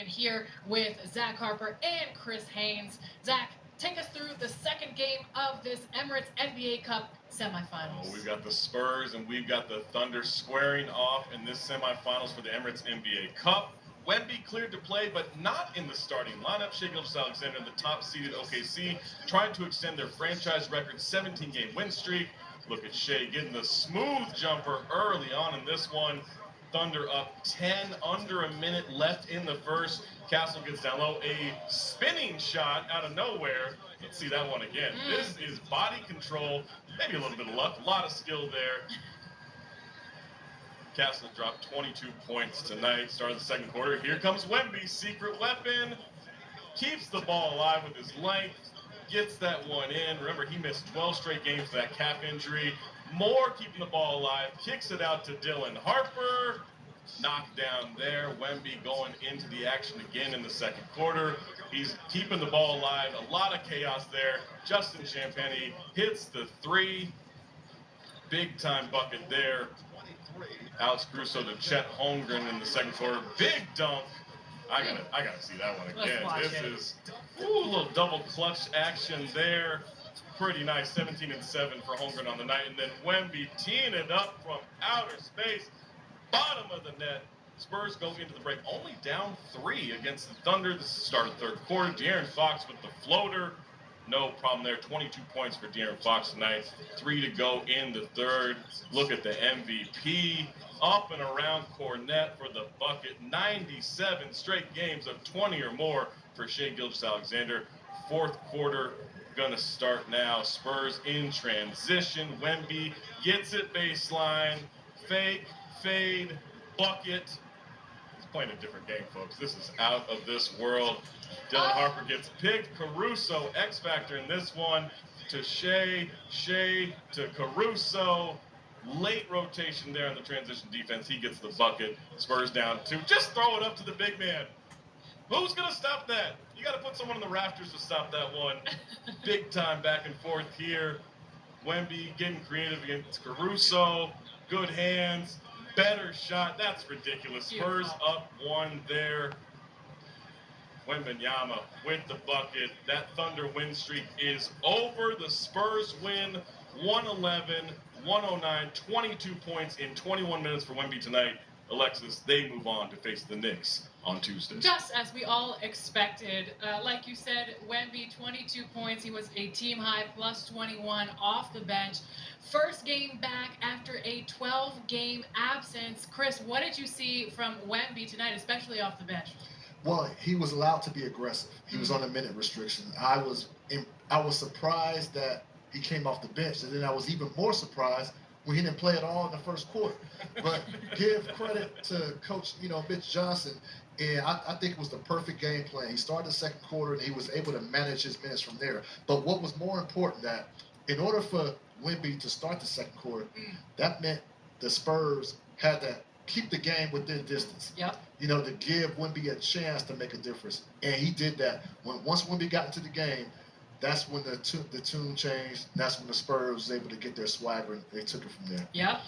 Here with Zach Harper and Chris Haynes. Zach, take us through the second game of this Emirates NBA Cup semifinals. Oh, we've got the Spurs and we've got the Thunder squaring off in this semifinals for the Emirates NBA Cup. Wemby cleared to play, but not in the starting lineup. Shai Gilgeous-Alexander, the top-seeded OKC, trying to extend their franchise record 17-game win streak. Look at Shai getting the smooth jumper early on in this one. Thunder up 10, under a minute left in the first. Castle gets down low, a spinning shot out of nowhere. Let's see that one again. This is body control, maybe a little bit of luck, a lot of skill there. Castle dropped 22 points tonight, start of the second quarter. Here comes Wemby, secret weapon. Keeps the ball alive with his length, gets that one in. Remember, he missed 12 straight games with that calf injury. Moore keeping the ball alive, kicks it out to Dylan Harper. Knocked down there. Wemby going into the action again in the second quarter. He's keeping the ball alive. A lot of chaos there. Justin Champagnie hits the three. Big time bucket there. Alex Caruso to Chet Holmgren in the second quarter. Big dunk. I gotta see that one again. This is a little double clutch action there. Pretty nice, 17 and 7 for Holmgren on the night. And then Wemby teeing it up from outer space. Bottom of the net. Spurs go into the break only down 3 against the Thunder. This is the start of the third quarter. De'Aaron Fox with the floater. No problem there. 22 points for De'Aaron Fox tonight. 3 to go in the third. Look at the MVP. Up and around Cornette for the bucket. 97 straight games of 20 or more for Shai Gilgeous-Alexander. Fourth quarter gonna start now. Spurs in transition. Wemby gets it baseline. Fake, fade, bucket. He's playing a different game, folks. This is out of this world. Dylan Harper gets picked. Caruso, X Factor in this one. To Shai. Shai to Caruso. Late rotation there on the transition defense. He gets the bucket. Spurs down 2. Just throw it up to the big man. Who's going to stop that? You got to put someone in the rafters to stop that one. Big time back and forth here. Wemby getting creative against Caruso. Good hands. Better shot. That's ridiculous. Spurs up 1 there. Wembanyama with the bucket. That Thunder win streak is over. The Spurs win 111-109. 22 points in 21 minutes for Wemby tonight. Alexis, they move on to face the Knicks on Tuesday. Just as we all expected. Like you said, Wemby, 22 points. He was a team high, plus 21 off the bench. First game back after a 12-game absence. Chris, what did you see from Wemby tonight, especially off the bench? Well, he was allowed to be aggressive. He was on a minute restriction. I was surprised that he came off the bench, and then I was even more surprised when he didn't play at all in the first quarter. But give credit to Coach, Mitch Johnson, and I think it was the perfect game plan. He started the second quarter, and he was able to manage his minutes from there. But what was more important, that in order for Wemby to start the second quarter, that meant the Spurs had to keep the game within distance. Yep. To give Wemby a chance to make a difference. And he did that. Once Wemby got into the game, that's when the tune changed. That's when the Spurs was able to get their swagger, and they took it from there. Yep.